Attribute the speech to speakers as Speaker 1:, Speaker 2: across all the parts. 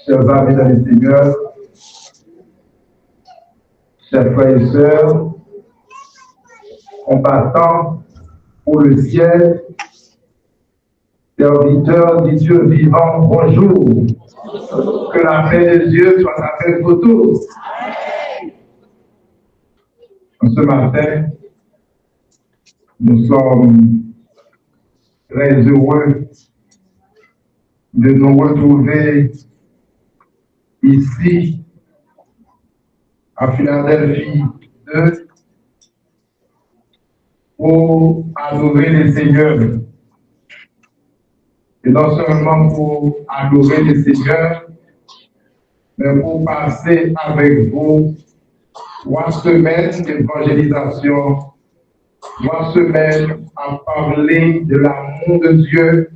Speaker 1: chers amis dans le Seigneur, chers frères et sœurs, combattants pour le ciel, serviteurs du Dieu vivant, bonjour. Que la paix de Dieu soit avec vous tous. Ce matin, nous sommes très heureux de nous retrouver ici à Philadelphie 2 pour adorer le Seigneur. Et non seulement pour adorer le Seigneur, mais pour passer avec vous 3 semaines d'évangélisation, 3 semaines à parler de l'amour de Dieu,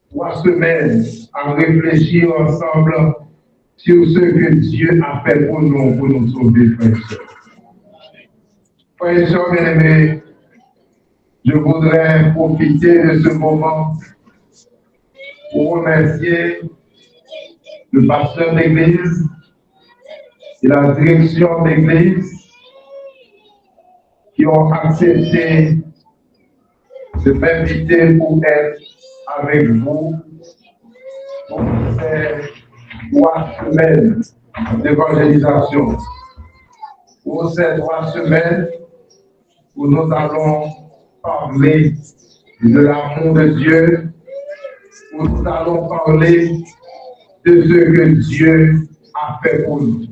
Speaker 1: 3 semaines à réfléchir ensemble sur ce que Dieu a fait pour nous sauver, frères et sœurs. Frères et sœurs bien-aimés, je voudrais profiter de ce moment pour remercier le pasteur d'église et la direction d'église qui ont accepté de m'inviter pour être avec vous pour ces 3 semaines d'évangélisation. Pour ces 3 semaines où nous allons parler de l'amour de Dieu, où nous allons parler de ce que Dieu a fait pour nous.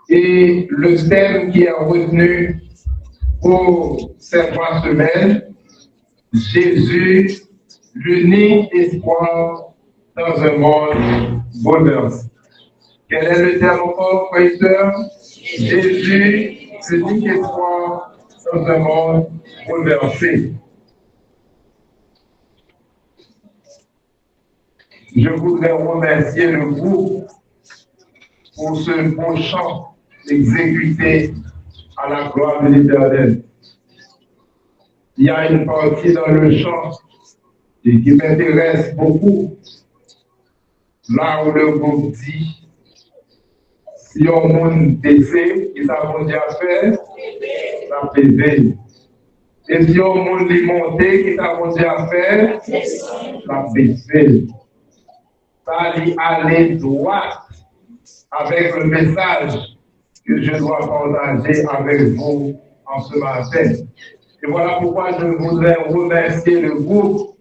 Speaker 1: Et le thème qui est retenu pour ces 3 semaines, Jésus, l'unique espoir dans un monde bouleversé. Quel est le thème encore, frères et sœurs? Jésus, l'unique espoir dans un monde bouleversé. Je voudrais remercier le groupe pour ce beau chant exécuté à la gloire de l'Éternel. Il y a une partie dans le chant et qui m'intéresse beaucoup, là où le groupe dit, si on monde baissé, il s'avance à faire, ça pévé. Et si on monde monté, il s'avance à faire, ça baissé. Ça dit aller droit avec le message que je dois partager avec vous en ce matin. Et voilà pourquoi je voudrais remercier le groupe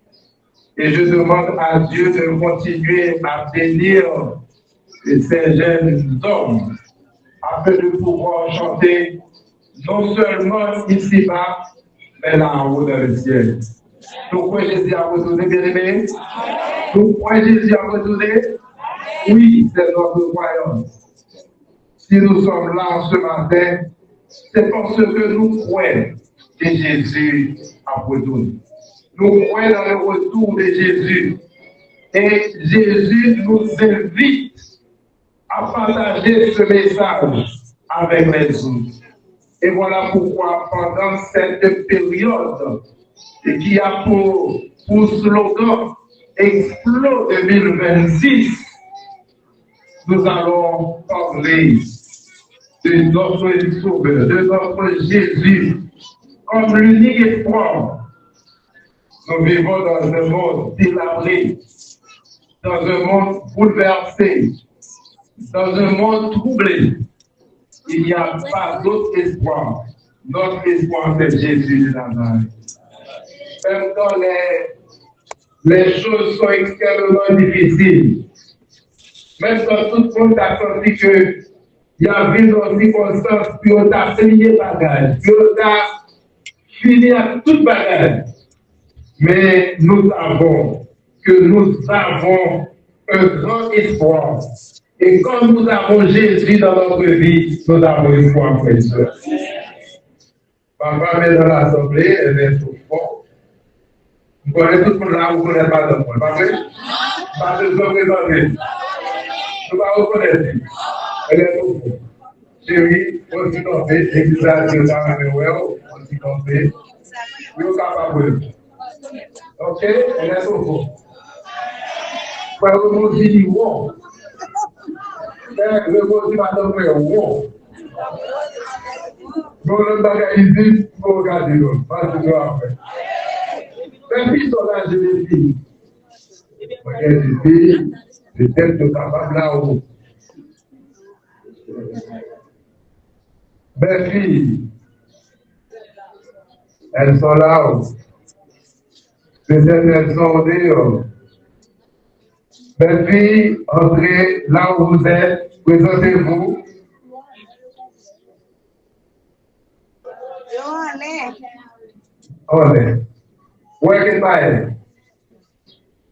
Speaker 1: et je demande à Dieu de continuer à bénir ces jeunes hommes afin de pouvoir chanter non seulement ici-bas, mais là-haut dans le ciel. Nous croyons Jésus à retourner, bien-aimés? Nous croyons Jésus à retourner? Oui, c'est notre croyance. Si nous sommes là en ce matin, c'est parce que nous croyons que Jésus a retourné. Nous croyons dans le retour de Jésus. Et Jésus nous invite à partager ce message avec les autres. Et voilà pourquoi, pendant cette période, qui a pour slogan Explo 2026, nous allons parler de notre Sauveur, de notre Jésus, comme l'unique espoir. Nous vivons dans un monde délabré, dans un monde bouleversé, dans un monde troublé. Il n'y a pas d'autre espoir. Notre espoir, c'est Jésus de Nazareth. Même quand les choses sont extrêmement difficiles, même quand tout le monde a senti qu'il y avait une circonstance, puis on a plié bagage, puis on a fini à toute bagage. Mais nous savons que nous avons un grand espoir. Et quand nous avons Jésus dans notre vie, nous avons espoir, frères et sœurs. Ma femme est dans l'assemblée, elle est au fond. Vous connaissez tout le monde là, vous ne connaissez pas de moi, pas vrai? Pas de vous présenter. Je ne vais pas reconnaître. Elle est au fond. Chérie, on s'y campé, l'église a dit dans la mémoire, on s'y campé. Nous sommes capables. Ok? Elle est au fond. frère Mozi dit wow. Le Mozi madame frère wow. Donc le bagage ici, il faut regarder l'autre. Pas de toi après. Même si sont là, je les dis. Peut-être capable là-haut. Mes filles, elles sont là-haut. Peut-être elles sont dehors. Mes filles, entrez là où vous êtes, présentez-vous. On est. Où est-ce qu'elle va?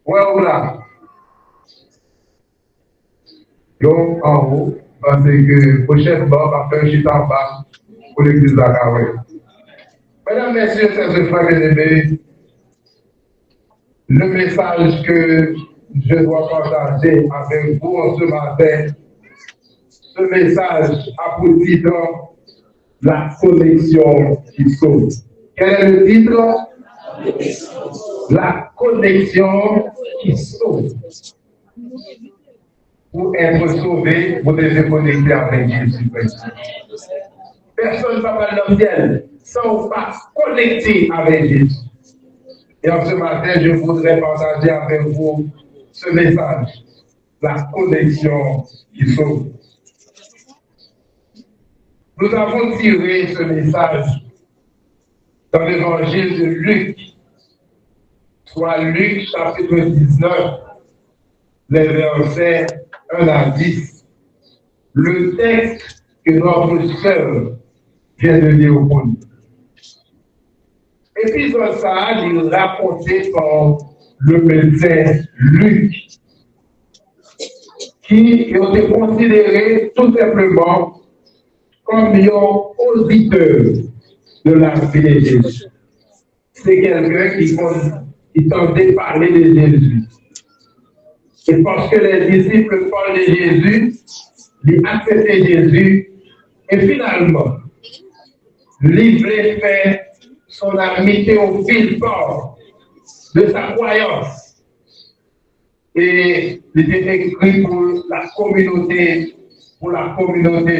Speaker 1: Où est-ce là? Donc, en haut, parce que prochainement, on va faire un chute en bas pour l'église d'Akawé. Mesdames, messieurs, chers frères bien-aimés, le message que je dois partager avec vous en ce matin, ce message a pour titre La connexion qui sauve. Quel est le titre? La connexion qui sauve. Pour être sauvé, vous devez connecter avec Jésus-Christ. Personne ne va pas dans le ciel sans pas connecter avec Jésus. Et en ce matin, je voudrais partager avec vous ce message, la connexion qui sauve. Nous avons tiré ce message dans l'évangile de Luc, soit Luc chapitre 19, les versets 1 à 10. Le texte que notre sœur vient de lire pour nous. Et puis dans ça, il est raconté par le médecin Luc, qui a été considéré tout simplement comme un auditeur de la vie de Jésus. C'est quelqu'un qui tentait parler de Jésus. Et parce que les disciples parlent de Jésus, ils acceptent Jésus, et finalement, il voulait faire son ami Théophile part de sa croyance. Et il était écrit pour la communauté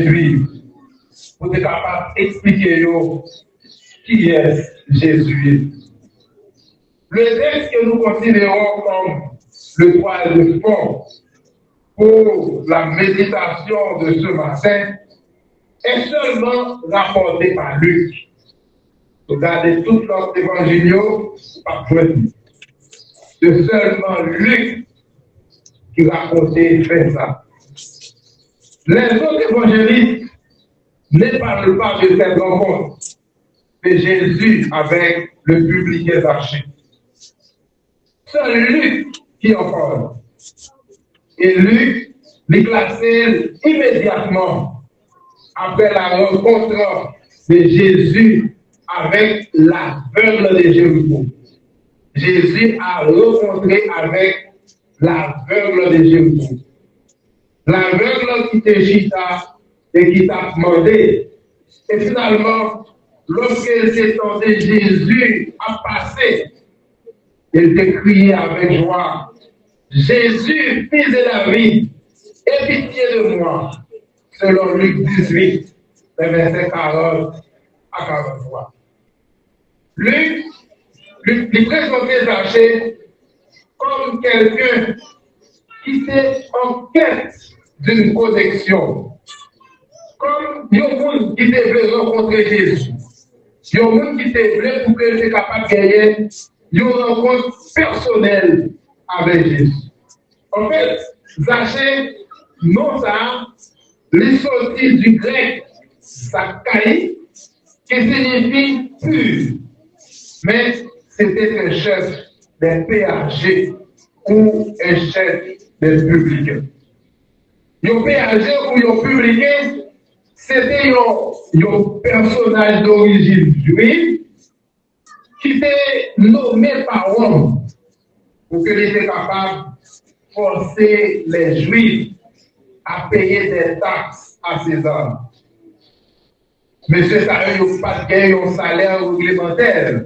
Speaker 1: juive, pour être capable d'expliquer qui est Jésus. Le texte que nous considérons comme le droit de fond pour la méditation de ce matin est seulement rapporté par Luc. Regardez tout l'autre évangile, pas choisi. C'est seulement Luc qui racontait fait ça. Les autres évangélistes ne parlent pas de cette rencontre de Jésus avec le public des archives. Seul Luc qui en parle. Et Luc les classé immédiatement après la rencontre de Jésus avec l'aveugle de Jéricho. Jésus a rencontré avec l'aveugle de Jéricho. L'aveugle qui te chita et qui t'a demandé. Et finalement, lorsqu'il s'est tenté, Jésus a passé. Il t'a crié avec joie. Jésus, fils de David, aie pitié de moi. Selon Luc 18, verset 40 à 43. Luc lui présentait Zachée comme quelqu'un qui était en quête d'une connexion. Comme un monde qui devait rencontrer Jésus. Un monde qui devait pour qu'il soit capable de gagner une rencontre personnelle avec Jésus. En fait, Zachée, non ça, les sorties du grec Zachai, qui signifie pur. Mais c'était un chef des péagers ou un chef des publicains. Un péager ou un publicain, c'était un personnage d'origine juive qui était nommé par Rome pour qu'il était capable de forcer les Juifs à payer des taxes à César. Monsieur Sarah n'a pas gagné un salaire réglementaire.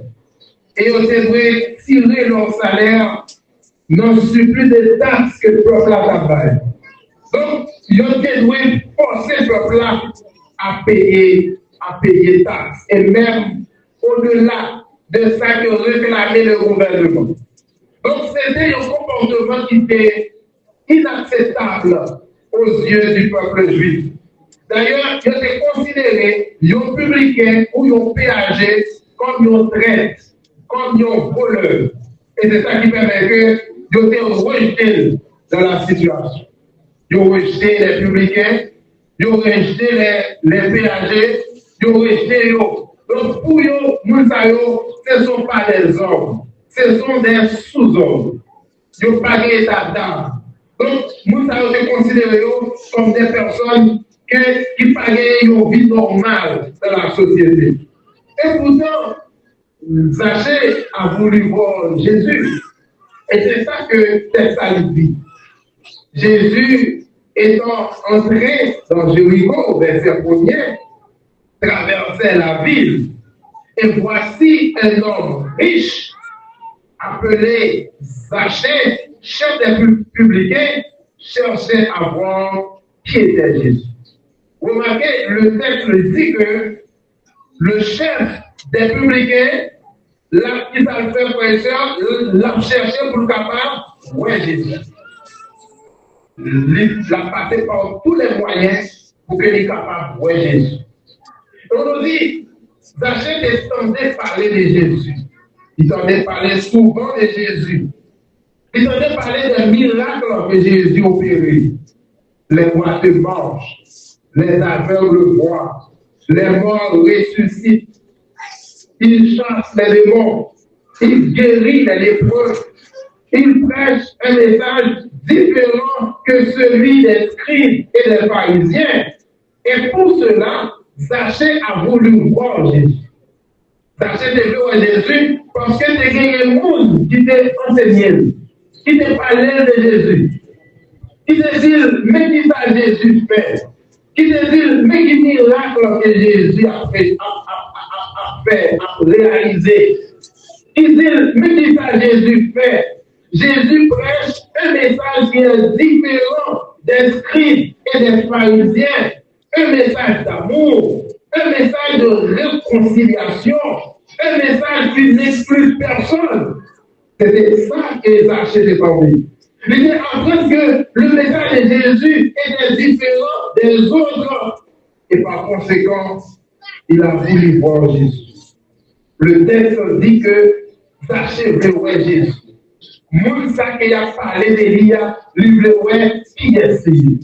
Speaker 1: Et ils devraient tirer leur salaire non surplus de taxes que le peuple a travaillé. Donc, ils ont dû forcer le peuple à payer taxes. Et même au-delà de ça que réclamait le gouvernement. Donc, c'était un comportement qui était inacceptable aux yeux du peuple juif. D'ailleurs, il était considéré un publicain ou un péager comme un traître, comme un voleur. Et c'est ça qui permet que ils étaient rejetés dans la situation. Ils ont rejeté les publicains, ils ont rejeté les péagers, ils ont rejeté eux. Donc, pour eux, ce ne sont pas des hommes, ce sont des sous-hommes. Ils n'ont pas d'état d'âme. Donc, nous avons considéré comme des personnes qui pagaient une vie normale dans la société. Et pourtant, Zachée a voulu voir Jésus. Et c'est ça que Thessalonique dit. Jésus étant entré dans Jéricho, verset 1er, traversait la ville. Et voici un homme riche, appelé Zachée, chef des publicains, cherchait à voir qui était Jésus. Remarquez, le texte dit que le chef des publicains, là, qui s'en fait prêcheur, l'a cherché pour le capable, ouais, Jésus. Il a passé par tous les moyens pour qu'il soit capable de voir Jésus. On nous dit, Zachée descendait parler de Jésus. Il entendait parler souvent de Jésus. Il entendait parler des miracles que Jésus opérait. Les boiteux mangent, les aveugles voient, les morts ressuscitent. Il chasse les démons, il guérit les lépreux, il prêche un message différent que celui des scribes et des pharisiens. Et pour cela, Zachée a voulu voir Jésus. Zachée devait voir Jésus parce que c'était un monde qui était enseigné, qui te parlait de Jésus. Qui te dit, mais qui ça Jésus fait? Qui te dit, mais qui miracle que Jésus a fait, a réalisé? Qui dit, mais qui ça Jésus fait? Jésus prêche un message qui est différent des scribes et des pharisiens. Un message d'amour, un message de réconciliation, un message qui n'exclut personne. C'était ça que Zachée était envie. Il est en train que le message de Jésus était différent des autres. Et par conséquent, il a voulu voir Jésus. Le texte dit que Zachée veut voir Jésus. Moussa qui a parlé d'Elia, lui veut voir qui est celui.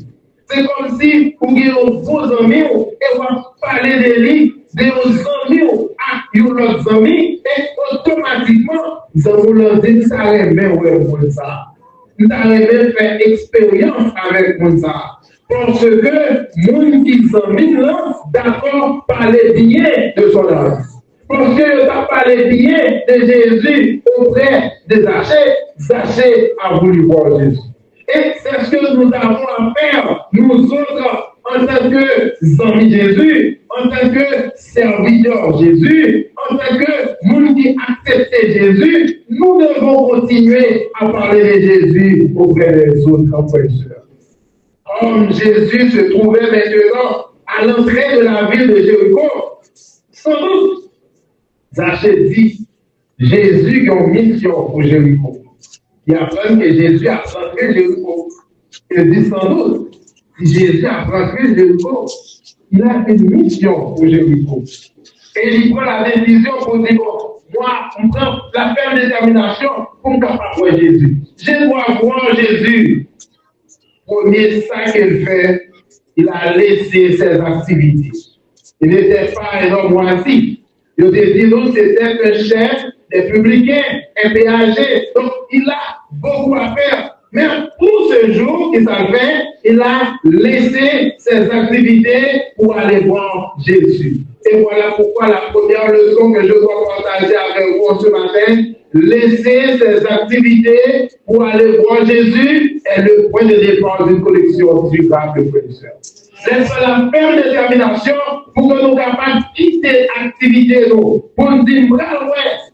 Speaker 1: C'est comme si vous avez vos amis et vous parlez de lui, de vos amis à vos amis, et automatiquement, vous allez leur dire ça remet ouais ça. Vous allez faire expérience avec ça. Parce que moun qui s'amis là, d'accord, parler bien de son âme. Parce que vous avez parlé bien de Jésus auprès de Zachée, Zachée a voulu voir Jésus. Et c'est ce que nous avons à faire, nous autres, en tant que amis Jésus, en tant que serviteurs Jésus, en tant que nous qui acceptons Jésus, nous devons continuer à parler de Jésus auprès des autres frères et sœurs. Comme Jésus se trouvait maintenant à l'entrée de la ville de Jéricho, sans doute, Zachée dit, Jésus a une mission pour Jéricho. Il apprend que Jésus a rentré Jéricho. Il dit sans doute, si Jésus a rentré Jéricho, il a une mission pour Jéricho. Et il prend la décision pour dire, moi, on prend la ferme détermination pour ne pas voir Jésus. Je dois voir Jésus. Premier ça qu'il fait, il a laissé ses activités. Il n'était pas un homme moisi. Il a dit, non, c'était un chef des publicains, un péager. Donc, il a beaucoup à faire. Mais pour ce jour qui s'en fait, il a laissé ses activités pour aller voir Jésus. Et voilà pourquoi la première leçon que je dois partager avec vous ce matin, laisser ses activités pour aller voir Jésus est le point de départ d'une connexion durable, frères et sœurs. laisse la ferme détermination pour que nous capables de quitter l'activité, pour nous dire, ouais,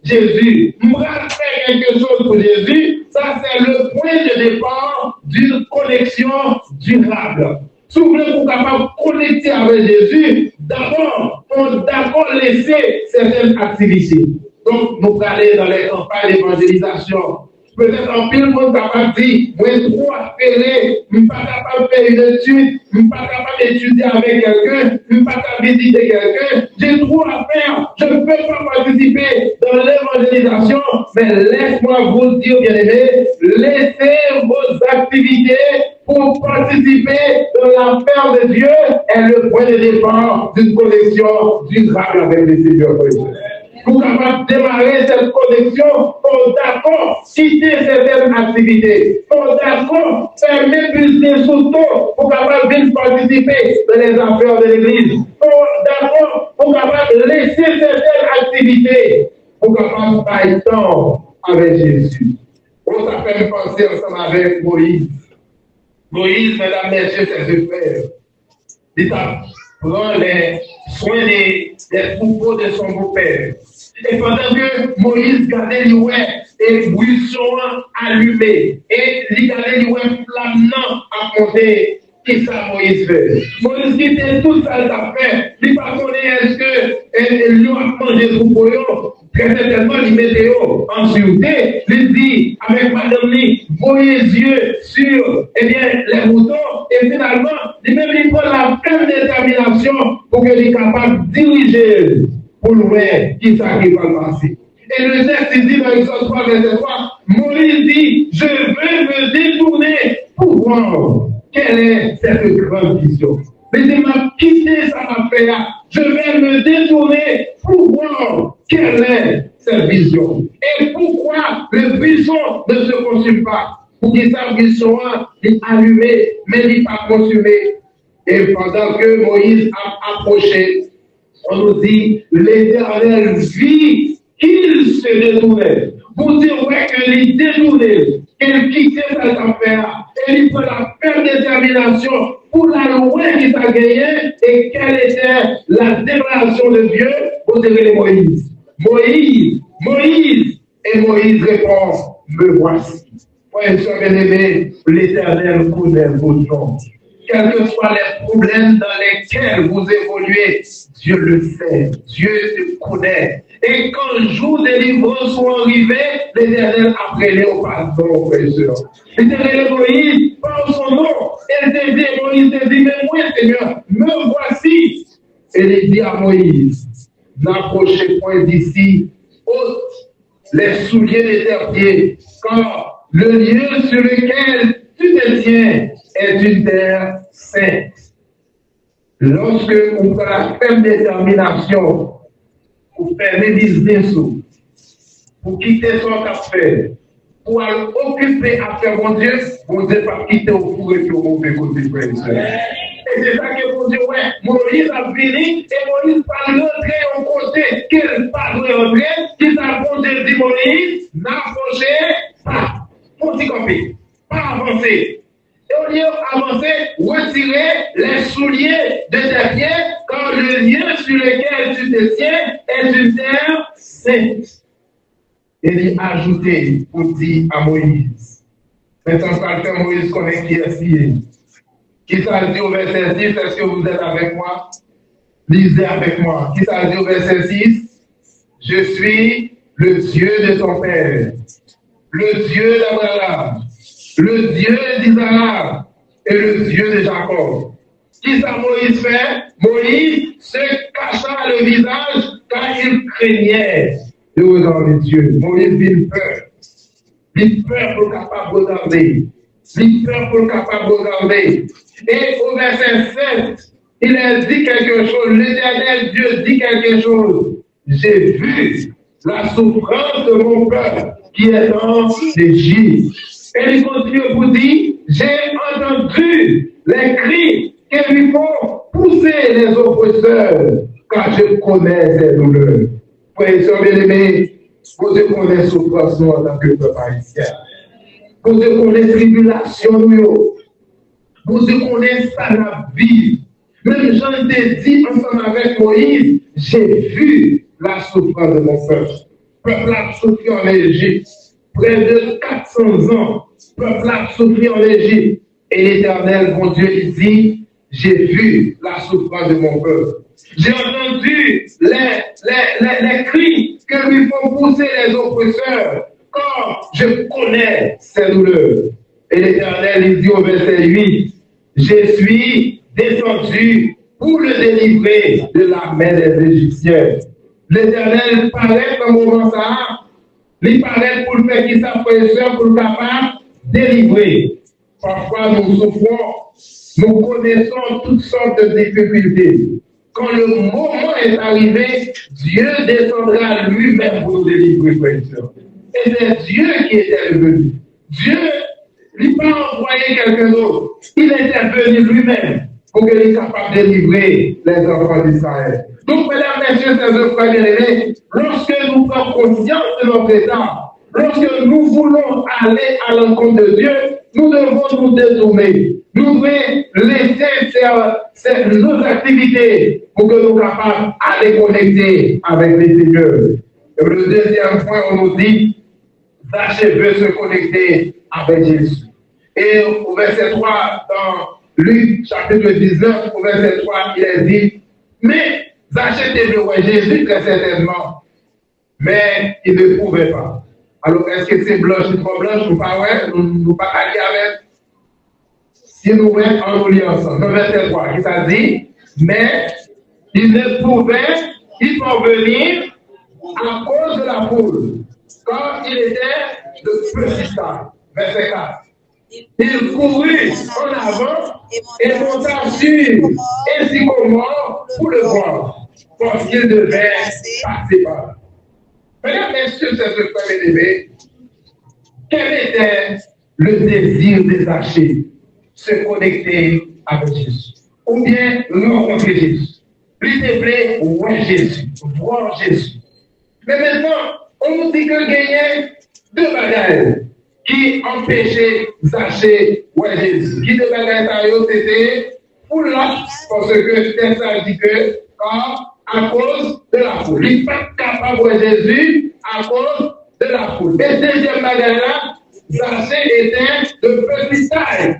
Speaker 1: Jésus, nous allons faire quelque chose pour Jésus. Ça, c'est le point de départ d'une connexion durable. Si vous voulez, pour capable de connecter avec Jésus, d'abord, on d'accord laisser certaines activités. Donc, nous allons aller dans les campagnes d'évangélisation. Peut-être en pile, monde capable de dire, moi, trop appelé, je ne suis pas capable de faire une étude, je ne suis pas capable d'étudier avec quelqu'un, je ne suis pas capable de visiter quelqu'un, j'ai trop à faire, je ne peux pas participer dans l'évangélisation, mais laisse-moi vous dire, bien-aimés, laissez vos activités pour participer dans la ferme de Dieu est le point de départ d'une connexion durable avec le Seigneur. Pour capable de démarrer cette connexion, pour d'accord quitter certaines activités, pour d'accord faire m'épuiser sous tôt, pour capable de participer dans les affaires de l'Église, pour d'accord, pour capable de laisser certaines activités, pour capable de faire temps avec Jésus. On s'appelle penser ensemble avec Moïse. Moïse, mesdames, messieurs, ses frères, il prend les soins des troupeaux de son beau-père. Et pendant que Moïse gardait les et buisson allumé, et il gardait les flammant à monter, qu'est-ce que Moïse fait? Moïse quittait tout ça à faire. Il ne pas connaît est-ce que lui a mangé le troupeau, très certainement il mettait en sûreté. Il dit avec madame Lee, voyez les yeux sur les moutons, et finalement, il prend la pleine détermination pour qu'il soit capable de diriger pour voir qui ça qui va passer. Et le texte dit dans Exode 3, verset 3, Moïse dit, je veux me détourner pour voir quelle est cette grande vision. Mais il m'a quitté sa affaire, je vais me détourner pour voir quelle est cette vision. Et pourquoi le buisson ne se consume pas? Pour que sa buisson est allumé, mais il n'est pas consumé. Et pendant que Moïse a approché, on nous dit, l'Éternel vit qu'il se détournait. Pour dire ouais, qu'il détournait, qu'il quittait cette affaire, et il faut la faire détermination pour la loi qu'il a gagnée, et quelle était la déclaration de Dieu pour dire Moïse. Moïse, Moïse, et Moïse répond, me voici. Frères et sœurs bien-aimés, l'Éternel connaît vos noms. Quels que soient les problèmes dans lesquels vous évoluez, Dieu le sait, Dieu le connaît. Et quand le jour de délivrance soit arrivé, l'Éternel a appelé au pardon, frères et sœurs. L'Éternel Moïse, par son nom, et Moïse te dit, mais moi, Seigneur, me voici. Et il dit à Moïse, n'approchez point d'ici, ôte les souliers de tes pieds, car le lieu sur lequel tu te tiens est une terre sainte. Lorsque on fait la ferme détermination pour faire des business, pour quitter son café, pour occuper à faire mon Dieu va quitter au four et au mauvais côté. Et c'est ça que mon Dieu, ouais, Moïse a fini et Moïse va rentrer au côté qu'il n'a pas rentrer, qu'il a posé dit Moïse, n'approchez pas, petit copie, pas avancer. Et au lieu d'avancer, retirer les souliers de tes pieds, car le lieu sur lequel tu te tiens est une terre sainte. Et il a ajouté pour dire à Moïse. Maintenant, ça le fait Moïse connaît qui est fier. Qui ça dit au verset 6, est-ce que vous êtes avec moi? Lisez avec moi. Qui ça dit au verset 6? Je suis le Dieu de ton père, le Dieu d'Abraham, le Dieu d'Isaac et le Dieu de Jacob. Qui ça Moïse fait? Moïse se cacha le visage car il craignait de regarder Dieu. Moïse vit peur. Il peur pour capable de regarder. Il peur pour capable de regarder. Et au verset 7, il a dit quelque chose. L'Éternel Dieu dit quelque chose. J'ai vu la souffrance de mon peuple qui est en Égypte. Et il continue pour dire, j'ai entendu les cris qui lui font pousser les oppresseurs, car je connais ces douleurs. Frères et sœurs bien-aimés, vous connaissez souffrance en tant que peuple haïtien. Vous connaissez tribulation, vous connaissez ça la vie. Même Jean était dit ensemble avec Moïse, j'ai vu la souffrance de mon peuple. Peuple a souffert en Égypte. Près de 400 ans, peuple a souffert en Égypte. Et l'Éternel, mon Dieu, il dit, j'ai vu la souffrance de mon peuple. J'ai entendu les cris que lui font pousser les oppresseurs. Car je connais ses douleurs. Et l'Éternel, il dit au verset 8, je suis descendu pour le délivrer de la main des Égyptiens. L'Éternel paraît dans le moment ça, il paraît pour le faire qu'il s'appelle pour le capable de délivrer. Parfois nous souffrons, nous connaissons toutes sortes de difficultés. Quand le moment est arrivé, Dieu descendra lui-même pour nous délivrer, frères et sœurs. Et c'est Dieu qui était venu. Dieu n'a pas envoyé quelqu'un d'autre. Il était venu lui-même pour qu'il soit capable de délivrer les enfants d'Israël. Donc, mesdames, messieurs, chers frères bien-aimés, lorsque nous prenons conscience de notre état, lorsque nous voulons aller à l'encontre de Dieu, nous devons nous détourner. Nous devons laisser faire nos activités pour que nous soyons capables d'aller connecter avec les Seigneurs. Et le deuxième point, on nous dit, Zachée veut se connecter avec Jésus. Et au verset 3, dans Luc chapitre 19, au verset 3, il est dit, mais Zachée devait voir Jésus très certainement, mais il ne pouvait pas. Alors, est-ce que c'est blanche ou pas blanche ou pas, ouais, nous pas aller avec? Si nous voulons en nous lire ensemble, le verset 3, qui ça dit, mais il ne pouvait y parvenir à cause de la foule, car il était de petit stade. Verset 4. Il courut en avant et monta sur un sycomore pour le voir, parce qu'il devait passer par là. Mesdames, messieurs, c'est ce frère aimé, quel était le désir de Zachée? Se connecter avec Jésus. Ou bien rencontrer Jésus. Plus te plaît, ouais Jésus, voir Jésus. Mais maintenant, on nous dit que gagner deux bagages qui empêchaient Zachée ouais Jésus. Qui deux bagages c'était pour là, parce que ça dit que à cause de la foule. Il n'est pas capable de voir Jésus à cause de la foule. Et deuxième bagage là, Zachée était de petite taille.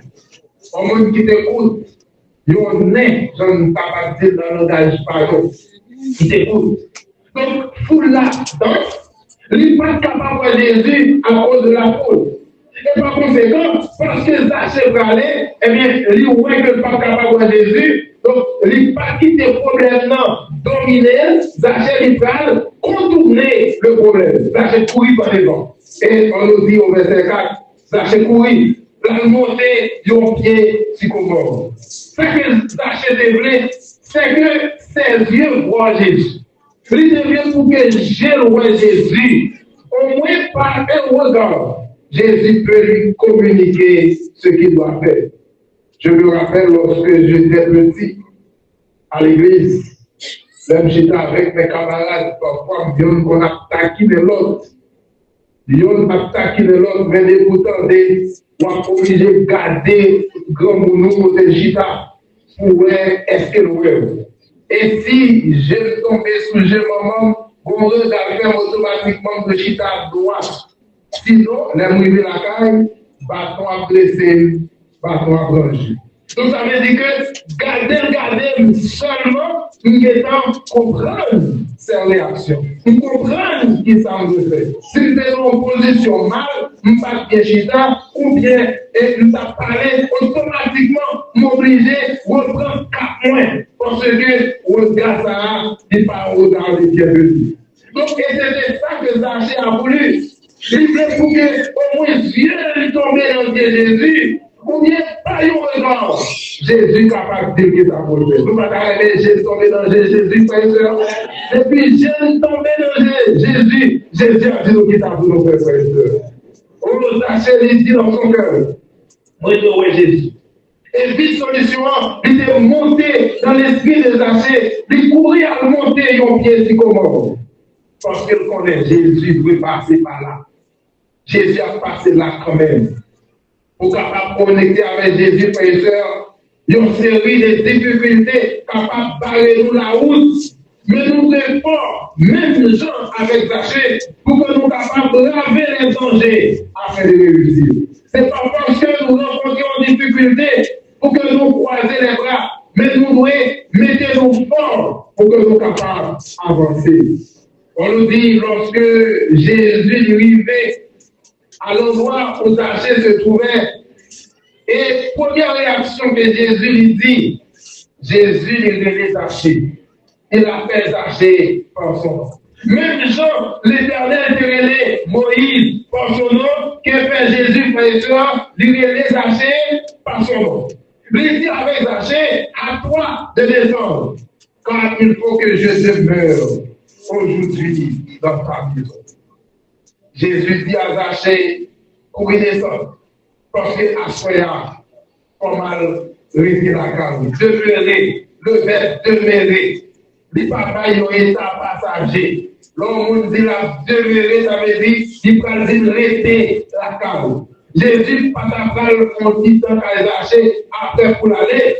Speaker 1: Au monde qui t'écoute, il est, je ne peux pas dire dans le langage parlant, qui t'écoute. Donc, foule là, il n'est pas capable de voir Jésus à cause de la foule. Et par conséquent, parce que Zachée va aller, eh bien, il voit que pas capable de voir Jésus, donc il n'a pas quitté le problème, non, dominer, Zachée il va contourner le problème. Zachée courir par devant. Et on nous dit au verset 4, Zachée courir. La montée du pied sycomore. Ce que Zachée devait, c'est que ses yeux voient Jésus. Il devait pour que je voie Jésus, au moins par un regard, Jésus peut lui communiquer ce qu'il doit faire. Je me rappelle lorsque j'étais petit à l'église, même j'étais avec mes camarades, parfois on a taquiné l'autre. On a taquiné l'autre, mais pourtant, on est obligé de garder grand mounou de Gita pour voir est-ce que nous voyons. Et si je tombe sous le moment, on regarde automatiquement de Gita à droite. Sinon, les mouillés de la caille, bâton à blesser, bâton à brancher. Donc ça veut dire que garder seulement en étant comprendre ses réactions. Il comprend ce qu'il s'en veut faire. Si nous sommes en position mal, nous ne pas bien chita, ou bien nous avons parlé, automatiquement m'obliger à reprendre 4 mois. Parce que le gars, ça, il pas regarder bienvenu. Donc, et c'était ça que Zachée a voulu. Il voulait pour que au moins Dieu lui tombe dans le Jésus. Ou bien, pas un regard. Jésus est capable de dire qu'il t'a volé. Nous ne pouvons pas Jésus tomber dans Jésus, frère et sœur. Et puis, Jésus tombé dans Jésus. Jésus a dit qu'il t'a volé, frère et sœur. On nous a dit dans son cœur. Moi, je vois Jésus. Et puis, solution, il est monté dans l'esprit de Zachée. Il courait à monter un pied si comment. Parce qu'il connaît Jésus, il doit passer par là. Jésus a passé là quand même. Pour capable connecter avec Jésus, frère et sœur, une série de difficultés capables de barrer nous la route. Mais nous sommes forts, même gens avec Zachée, pour que nous soyons capables de laver les dangers afin de réussir. Ce n'est pas parce que nous rencontrons des difficultés pour que nous croisions les bras, mais nous devons mettre nous forts pour que nous soyons capables d'avancer. On nous dit, lorsque Jésus arrivait à l'endroit où Zachée se trouvait, et première réaction que Jésus lui dit, Jésus lui relève Zachée. Il appelle Zachée par son nom. Même Jean, l'Éternel relève Moïse par son nom, que fait Jésus, frère et soeur, lui relève Zachée par son nom. Il dit avec Zachée, à toi de descendre, car il faut que je demeure aujourd'hui dans ta maison. Jésus dit à Zachée, pour y descendre, parce que à Soya, pas mal rester la case. Demeurer, le verbe demeurer. Les papas, ils ont été passager. L'homme dit la demeurer, ça veut dire qu'il va dire rester la case. Jésus, pas d'après un petit temps qu'à Zachée, après pour l'aller.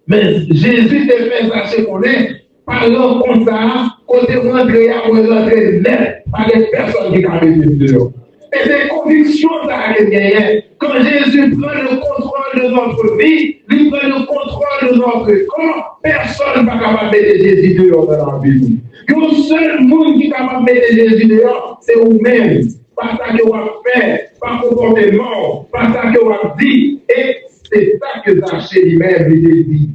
Speaker 1: Mais Jésus te fait Zachée qu'on est. Parlant comme ça, côté rentrer à rentrer net, par les personnes qui ont été dehors. Et des convictions d'arrière. Quand Jésus prend le contrôle de notre vie, il prend le contrôle de notre corps, personne ne va capable de mettre Jésus dehors dans la vie. Le seul monde qui est capable de mettre Jésus dehors, c'est vous-même. Pas ça que vous avez fait, pas comportement, pas ça que vous avez dit. Et c'est ça que Zachée lui-même lui dit.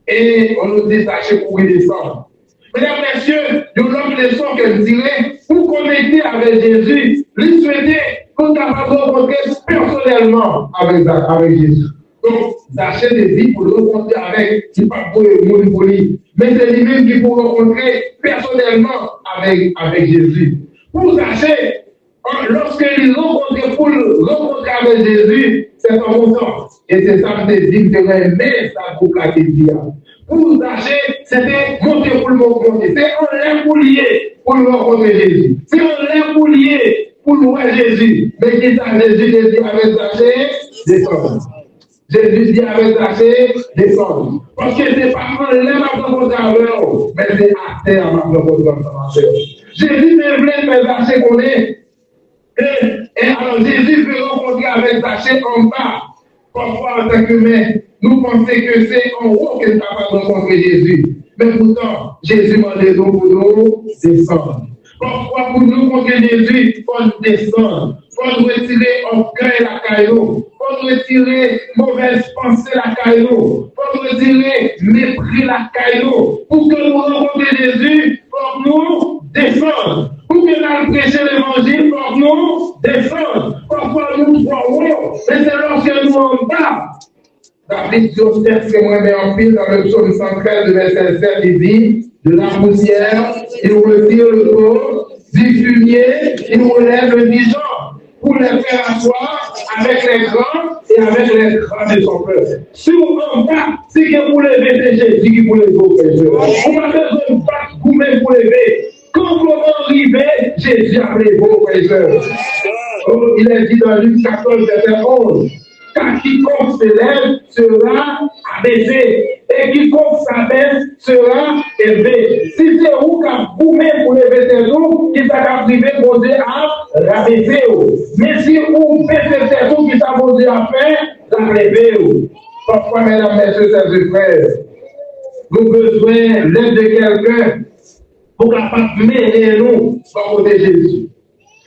Speaker 1: Et on nous dit Zachée pour y descendre. Mesdames, messieurs, de l'autre leçon que je dirais, pour connecter avec Jésus, lui souhaiter qu'on soit capable de rencontrer personnellement avec Jésus. Donc, Zachée des vies pour le rencontrer avec, c'est pas pour le monde poli, mais c'est lui-même qui peut rencontrer personnellement avec Jésus. Pour Zachée, lorsqu'il rencontre pour le rencontrer avec Jésus, c'est un bon sens. Et c'est ça que je dis, mais ça pour la question. Pour Zachée, c'était monter pour le rencontrer. C'est un lien pour lier pour le rencontrer Jésus. C'est un lien pour lier pour le voir Jésus. Mais qui ça, Jésus dit avec Zachée, descendre. Jésus dit avec Zachée, descendre. Parce que ce n'est pas un lien à rencontrer avec eux, mais c'est à terre à rencontrer avec eux. Jésus ne voulait pas Zachée qu'on est. Et alors Jésus veut rencontrer avec Zachée en bas. Parfois, en tant qu'humain, nous pensons que c'est en haut que nous sommes capables de rencontrer Jésus. Mais pourtant, Jésus m'a dit pour nous descendre. Parfois, pour nous rencontrer Jésus, il faut descendre. Il faut retirer orgueil la caillou. Il faut retirer mauvaise pensée la caillou. Il faut retirer mépris la caillou. Pour que nous rencontrions Jésus, il faut nous descendre. Pour que nous prêchions l'évangile, il faut nous descendre. Parfois, nous croyons, mais c'est lorsque nous en bas. David dit au texte que moi, mais en pile, dans le psaume 113, verset 7, il dit, de la poussière, il retire le corps, du fumier, il relève le dijon, pour les faire asseoir avec les grands et avec les grands de son peuple. Si vous en bas, c'est que vous levez, c'est Jésus qui vous lève au pécheur. Vous n'avez besoin de battre vous-même pour lever. Quand vous arrivez, Jésus a levé au pécheur. Il est dit dans Luc 14, verset 11. Car quiconque se lève sera abaissé, et quiconque s'abaisse sera élevé. Si c'est vous qui vous-même pour lever tes roues, qui s'est privé pour dire à rabaisser. Mais si vous baissez tes roues, qui s'est posé à faire, rabaisser. Parfois, mesdames, messieurs, chers frères, nous avons besoin de l'aide de quelqu'un pour capable mener nous par côté Jésus.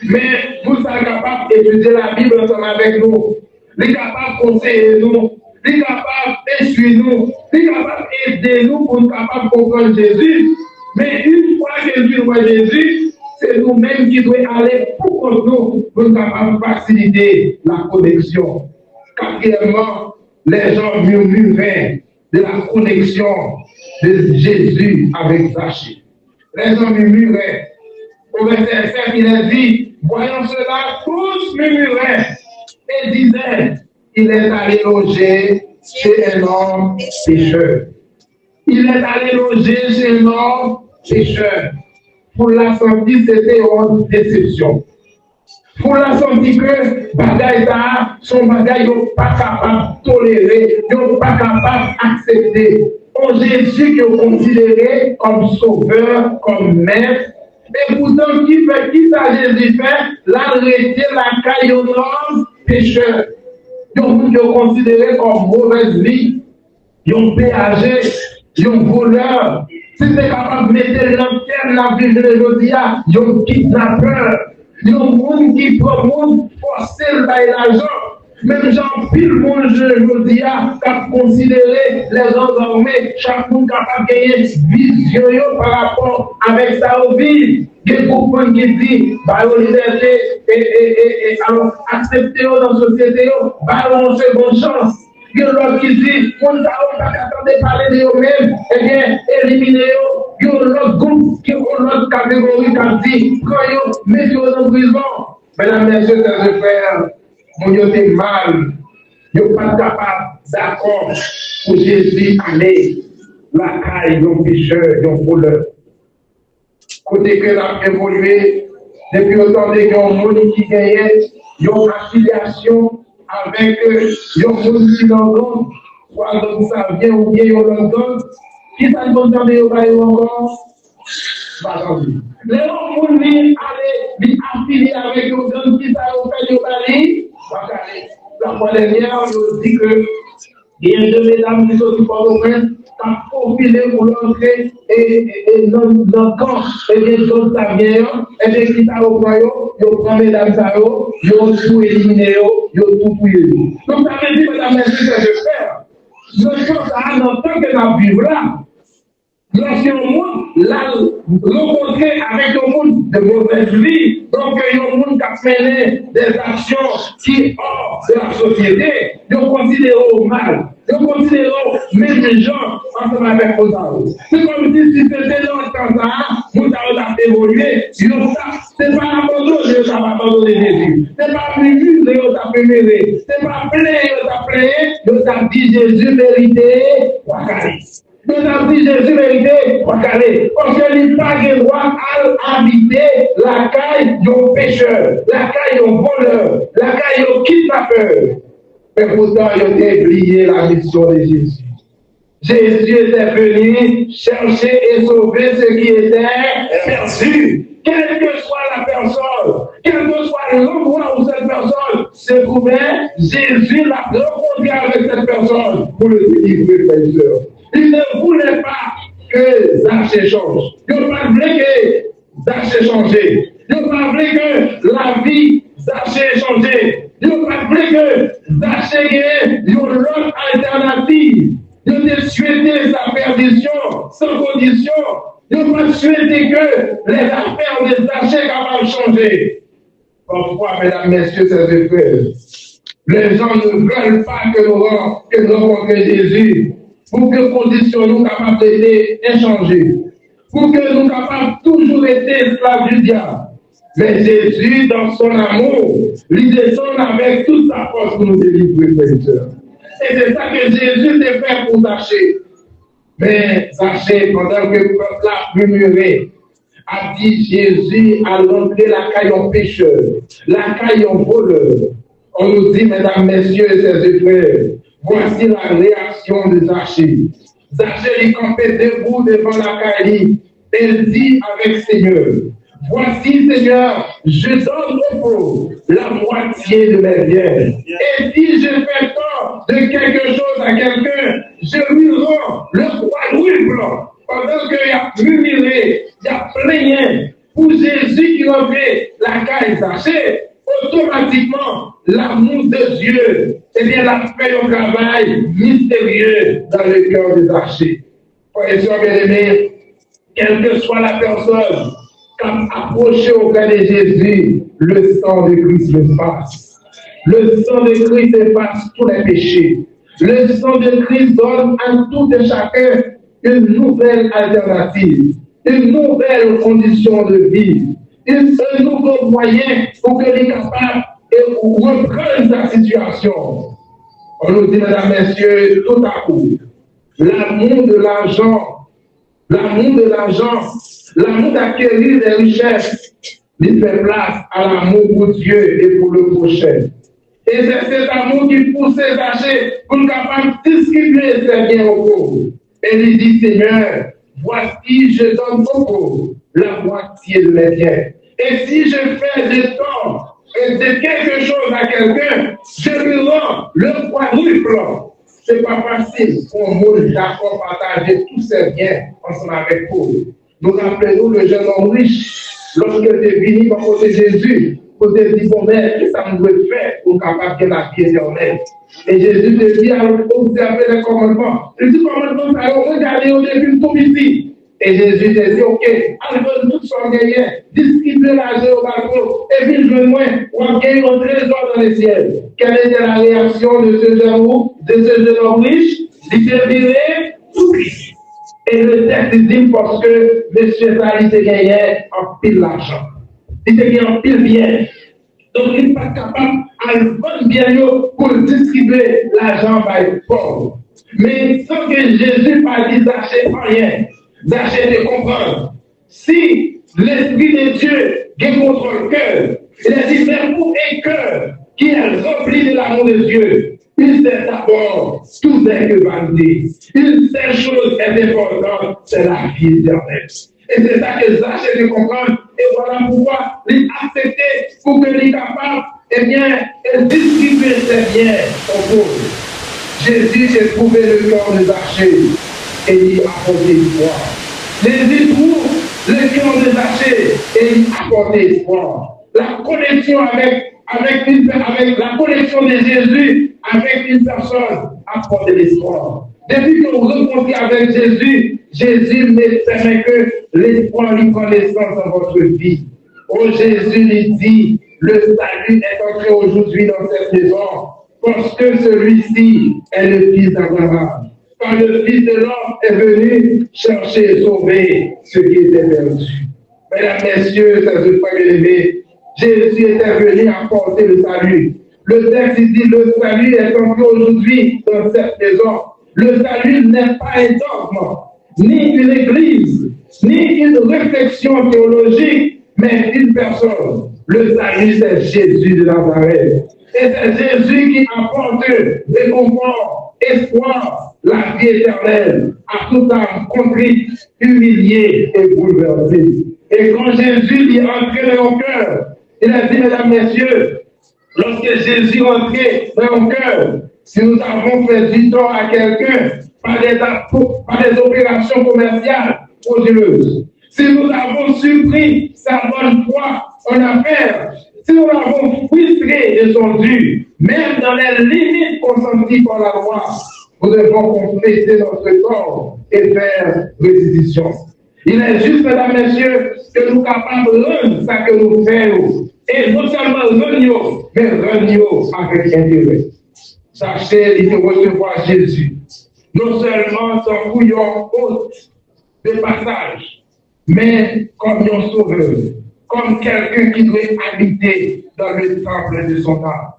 Speaker 1: Mais nous sommes capables d'étudier la Bible ensemble avec nous. Il est capable de conseiller nous, il est capable d'essuyer nous, il est capable d'aider nous pour être capable de comprendre Jésus. Mais une fois que Dieu voit Jésus, c'est nous-mêmes qui devons aller pour nous, pour être capable de faciliter la connexion. Quatrièmement, les gens murmuraient de la connexion de Jésus avec Zachée. Les gens murmuraient. Au verset 7, il a dit, voyons cela, tous murmuraient. Et disait, il est allé loger chez un homme pécheur. Il est allé loger chez un homme pécheur. Pour la sortie, c'était une déception. Pour la sentir que bagaille ça, son bagaille, ils sont pas capables de tolérer, ils sont pas capables d'accepter. En Jésus qui est considéré comme sauveur, comme maître. Et pourtant, qui ça Jésus fait? L'arrêter la caille aux hommes pécheurs. Ils sont considérés comme mauvaise vie. Ils ont péagé, ils ont voleur. Si tu es capable de mettre l'antenne dans la vie de aujourd'hui, ils ont kidnappeur. Ils ont monde qui prend monde forcer l'argent. Même gens pile monde aujourd'hui, qui a considéré les gens armés, chaque monde capable de gagner vision par rapport avec sa vie. Il y a beaucoup de qui disent, liberté et alors accepter dans la société, une seconde chance. Il y a l'autre qui dit, on n'a pas attendre parler de eux-mêmes, eh bien, éliminez-eux. Il y a l'autre groupe, qui est l'autre catégorie qui dit, quand vous mettez en prison, mesdames, messieurs, chers frères, mon Dieu, c'est mal. Ils ne sont pas capables d'accord pour Jésus aller la caille, nos pécheurs, nos voleurs. Côté que l'a évolué, depuis autant de gens qui gagnent, ils ont une affiliation avec les gens qui l'ont soit donc ça vient ou bien ils l'ont qui ça ne peut pas dire encore? Les gens qui aller affilier avec les gens qui ça fait la fois dernière, on dit que il y a deux mesdames qui sont du Port-au-Prince qui ont profilé pour l'entrée et dans le camp, et bien d'autres savières, et bien qui sont au royaume, ils ont pris mesdames, ils ont tout éliminé, ils ont tout fouillé. Donc ça veut dire, mesdames, messieurs, que je fais. Nous sommes en tant que nous vivons là. Lorsque le monde rencontré avec le monde de mauvaise vie, donc il y a un monde qui a mené des actions qui hors de la société, ils considèrent mal, ils considèrent même les gens ensemble avec eux. C'est comme si c'était dans le temps là, nous avons évolué, c'est pas abandonné, ils ont abandonné Jésus, c'est pas venu, ils ont appelé, c'est pas plein, ils ont dit Jésus vérité, nous avons dit Jésus vérité, parce que il n'a pas le droit à habiter la caille d'un pécheur, la caille d'un voleur, la caille d'un kidnappeur. Mais pourtant, il a oublié la mission de Jésus. Jésus était venu chercher et sauver ce qui était perdu. Quelle que soit la personne, quel que soit l'endroit où cette personne se trouvait, Jésus l'a rencontré avec cette personne pour le délivrer, frères et sœurs. Il ne voulait pas que Zachée change. Il ne voulait pas que Zachée change. Il ne voulait pas que la vie Zachée change. Il ne voulait que Zachée ait une autre alternative. Il ne souhaitait sa perdition sans condition. Il ne souhaitait que les affaires de Zachée capables de changer. Parfois, mesdames, messieurs, chers frères, les gens ne veulent pas que nous rencontrions Jésus. Pour que les conditions nous capables d'être inchangées, pour que nous capables toujours être esclaves du diable. Mais Jésus, dans son amour, il descend avec toute sa force pour nous délivrer, frères et sœurs. Et c'est ça que Jésus s'est fait pour Zachée. Mais Zachée, pendant que le peuple a murmuré, a dit Jésus a l'entrée la caille en pécheur, la caille en voleur. On nous dit, mesdames, messieurs et chers frères, voici la réaction de Zachée. Zachée, il campait debout devant la caille. Elle dit avec Seigneur, voici Seigneur, je donne aux pauvres la moitié de mes biens. Et si je fais tort de quelque chose à quelqu'un, je lui rends le quadruple. Pendant qu'il y a murmuré, il y a plaigné pour Jésus qui remplit la caille Zachée, automatiquement, l'amour de Dieu, eh bien, la fait un travail mystérieux dans le cœur de Zachée. Frères et sœurs bien-aimés, quelle que soit la personne, quand approché auprès de Jésus, le sang de Christ efface. Le sang de Christ efface tous les péchés. Le sang de Christ donne à tout et chacun une nouvelle alternative, une nouvelle condition de vie, un nouveau moyen pour que les capables de reprendre sa situation. On nous dit, mesdames, messieurs, tout à coup, l'amour de l'argent, l'amour d'acquérir des richesses, il fait place à l'amour pour Dieu et pour le prochain. Et c'est cet amour qui pousse Zachée pour être capable de distribuer ses biens aux pauvres. Et il dit, Seigneur, voici, je donne aux pauvres la moitié de mes biens. Et si je fais des torts et de quelque chose à quelqu'un, je lui rends le quadruple. Ce n'est pas facile pour moi d'accord partager tous ses biens ensemble avec vous. Nous rappelons le jeune homme riche, lorsqu'il est venu dans côté de Jésus, pour te dire, bon, mais qu'est-ce que ça nous doit faire pour capable de la vie éternelle? Et Jésus te dit, alors, observez les commandements. Il dit, commandements, alors, regardez au début, tout ici. Et Jésus te dit, ok, allez, tout son gagnant, distribuez l'argent au balcon, et puis je moi, on gagne un trésor dans les ciels. Quelle était la réaction de ce jeune homme riche? Il s'est viré tout riche. Et le texte dit parce que M. Zali s'est gagné en pile l'argent. Il s'est gagné en pile bien. Donc il n'est pas capable de vendre bien pour distribuer l'argent par les pauvres. Mais sans que Jésus ne dise Zachée rien, Zachée de comprendre. Si l'Esprit de Dieu est contre le cœur, il a dit, mais vous et cœur qui est rempli de l'amour de Dieu. Il sait d'abord, tout n'est que vanité. Une seule chose est importante, c'est la vie éternelle. Et c'est ça que Zachée de comprendre. Et voilà pourquoi il a accepté pour qu'il soit capable, eh bien, de distribuer ses biens aux pauvres. Jésus s'est trouvé le cœur de Zachée et il a apporté espoir. Jésus trouve le cœur de Zachée et il a apporté espoir. La connexion avec la connexion de Jésus avec une personne apporte de l'espoir. Depuis que vous rencontrez avec Jésus, Jésus ne permet que l'espoir lui prend naissance dans votre vie. Oh, Jésus lui dit, le salut est entré aujourd'hui dans cette maison, parce que celui-ci est le fils d'Abraham. Quand le Fils de l'homme est venu chercher et sauver ce qui était perdu. Mesdames, messieurs, ça se fait élevé. Jésus était venu apporter le salut. Le texte dit, le salut est entré aujourd'hui dans cette maison. Le salut n'est pas un dogme, ni une église, ni une réflexion théologique, mais une personne. Le salut, c'est Jésus de Nazareth. Et c'est Jésus qui apporte réconfort, espoir, la vie éternelle à toute âme contrite, humiliée et bouleversée. Et quand Jésus est entré dans mon cœur, il a dit, mesdames, messieurs, lorsque Jésus est entré dans mon cœur, si nous avons fait du tort à quelqu'un par des opérations commerciales frauduleuses, si nous avons surpris sa bonne foi en affaires, si nous l'avons frustré de son dû, même dans les limites consenties par la loi, nous devons confesser notre tort et faire restitution. Il est juste, mesdames, messieurs, que nous sommes capables de rendre ça que nous faisons. Et non seulement rendre, mais rendre avec intérêt. Sachez, il faut recevoir Jésus. Non seulement son couillon hôte de passage, mais comme un sauveur, comme quelqu'un qui doit habiter dans le temple de son âme.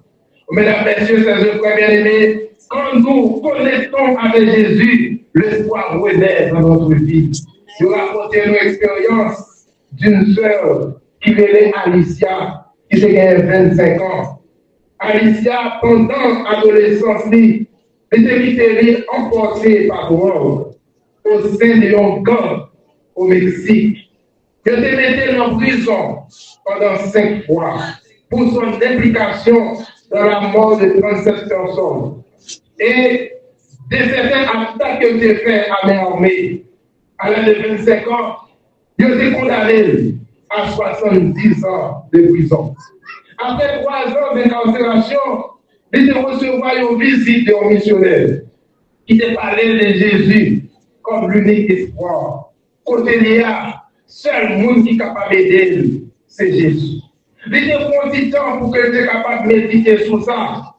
Speaker 1: Mesdames, messieurs, c'est frères bien-aimés, quand nous connectons avec Jésus, l'espoir renaît dans notre vie. Je vais raconter une expérience d'une sœur qui s'appelait Alicia, qui a 25 ans. Alicia, pendant l'adolescence, elle était emportée par drogue au sein d'un gang au Mexique. Elle était mise en prison pendant 5 fois pour son implication dans la mort de 37 personnes. Et de certaines attaques qu'elle a faites à main armée, à l'âge de 25 ans, il a été condamné à 70 ans de prison. Après 3 ans d'incarcération, il a reçu une visite d'un missionnaire qui t'a parlé de Jésus comme l'unique espoir. Côté de là, seul monde qui est capable d'aider, c'est Jésus. Il a pris un petit temps pour qu'il soit capable de méditer sur ça.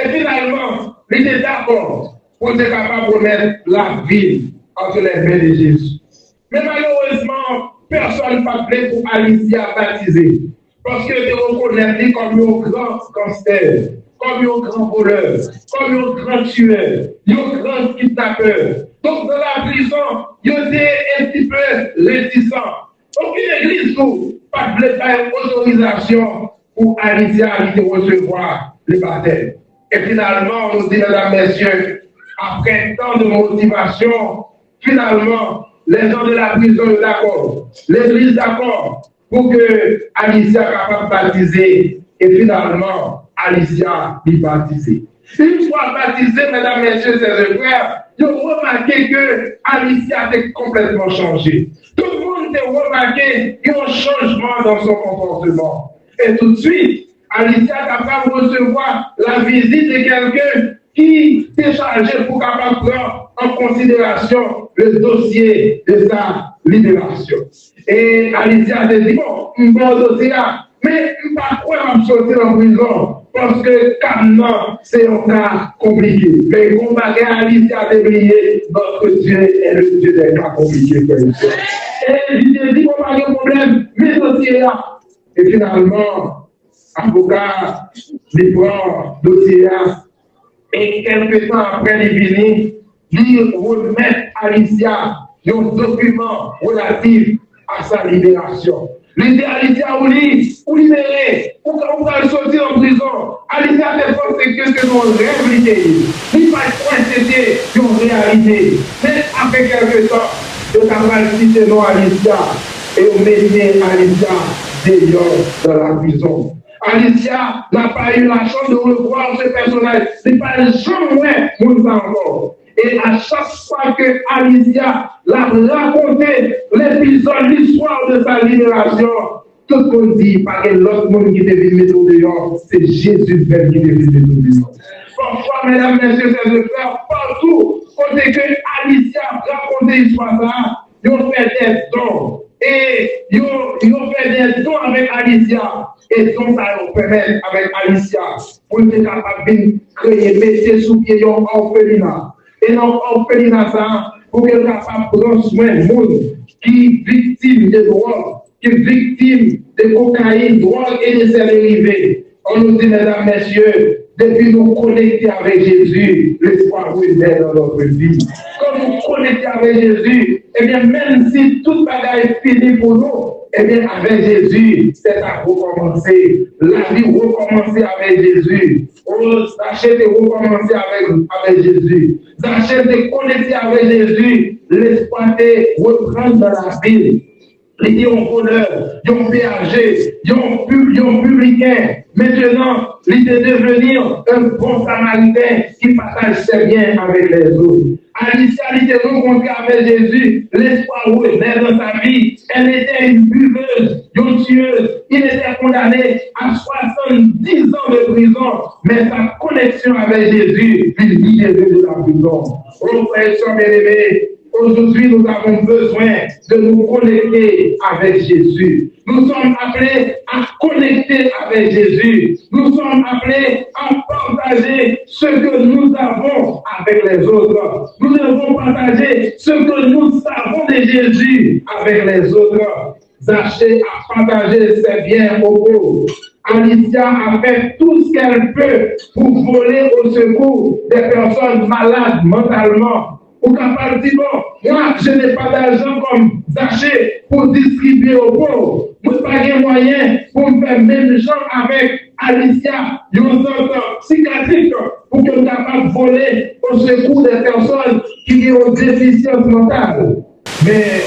Speaker 1: Et finalement, il est d'accord pour être capable de mettre la vie entre les mains de Jésus. Mais malheureusement, personne n'a appelé pour Alicia baptiser. Parce que tu reconnais comme un grand gangster, comme un grand voleur, comme un grand tueur, un grand kidnappeur. Donc dans la prison, il était un petit peu réticent. Aucune église pas de autorisation pour Alicia de recevoir le baptême. Et finalement, on nous dit, mesdames, messieurs, après tant de motivation, finalement, les gens de la prison sont d'accord, l'église d'accord, pour que Alicia soit capable de baptiser. Et finalement, Alicia est baptisée. Une fois baptisée, mesdames, messieurs, ses frères, ils ont remarqué que Alicia était complètement changée. Tout le monde a remarqué qu'il y a un changement dans son comportement. Et tout de suite, Alicia est capable de recevoir la visite de quelqu'un qui est chargé pour capable prendre en considération le dossier de sa libération. Et Alicia a dit, bon, bon dossier, mais pas quoi sortir en prison, parce que maintenant, c'est un cas compliqué. Mais combattre Alicia a débrié, notre Dieu est le Dieu des cas compliqués. Et je dis, bon, pas de problème, mais dossier là. Et finalement, avocat, il prend dossier là. Et quelques temps après, il finit, il remet à Alicia un document relatif à sa libération. L'idée Alicia ou libérer, ou sortir en prison. Alicia défend que nous rêve. Il pas c'était une réalité. Mais après quelques temps, je travaille citer non Alicia et on met Alicia dehors dans la prison. Alicia n'a pas eu la chance de revoir ce personnage. Ce n'est pas jamais nous encore. Et à chaque fois que Alicia l'a raconté l'épisode, l'histoire de sa libération, tout le monde dit, pas que l'autre monde qui devait mettre dehors, c'est Jésus même qui devait mettre dehors. Parfois, mesdames, messieurs, c'est de faire partout, côté que Alicia raconté l'histoire là, ils ont fait des dons. Et ils ont fait des dons avec Alicia. Et donc, ça nous permet avec Alicia pour être capable de créer, mettre sous pied un orphelinat. Et dans l'orphelinat, ça, pour être capable de prendre soin du monde qui est victime de drogue, qui est victime de cocaïne, drogue et de ses dérivés. On nous dit, mesdames, messieurs, depuis nous connecter avec Jésus, l'espoir est dans notre vie. Quand nous connectons avec Jésus, eh bien, même si toute bagarre est finie pour nous, eh bien, avec Jésus, c'est à recommencer. La vie recommencer avec Jésus. Sachez de recommencer avec Jésus. Sachez de connecter avec Jésus. L'espoir est reprendre dans la ville. Ils ont voleur, ils ont péagé, ils ont publicain. Maintenant, il est devenir un bon samaritain qui partage ses biens avec les autres. Alicia, il était rencontrée avec Jésus, l'espoir est dans sa vie. Elle était une buveuse, une tueuse. Il était condamné à 70 ans de prison, mais sa connexion avec Jésus, il libère de la prison. Oh, frères et sœurs bien-aimés, aujourd'hui, nous avons besoin de nous connecter avec Jésus. Nous sommes appelés à connecter avec Jésus. Nous sommes appelés à partager ce que nous avons avec les autres. Nous devons partager ce que nous savons de Jésus avec les autres. Zaché à partager ses biens aux pauvres. Alicia a fait tout ce qu'elle peut pour voler au secours des personnes malades mentalement. Ou capable de dire, bon, moi, je n'ai pas d'argent comme Zaché pour distribuer aux pauvres. Je n'ai pas de moyens pour me faire même gens avec Alicia, une autre psychiatrique, pour que je sois capable de voler au secours des personnes qui ont des déficiences mentales. Mais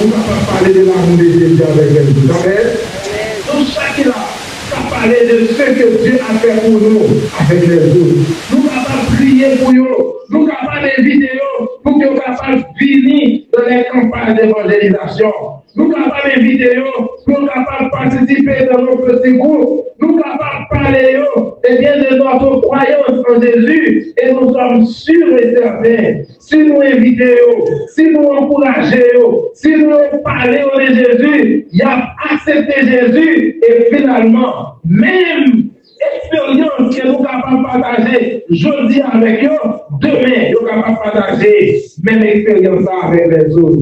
Speaker 1: on ne va pas parler de l'amour de Jésus avec elle. Donc, chacun va parler de ce que Dieu a fait pour nous avec les autres. Nous ne va pas prier pour eux. Nous sommes capables d'inviter pour que nous capables de venir dans les campagnes d'évangélisation. Nous sommes capables d'inviter pour nous capables de participer dans nos petits groupes. Nous sommes capables de parler et bien de notre croyance en Jésus. Et nous sommes sûrs et certains, si nous invitons, si nous encourageons, si nous parlons de Jésus, il y a accepté Jésus et finalement, même expérience que nous sommes capables de partager, je dis avec eux, demain, nous sommes capables de partager même expérience avec les autres.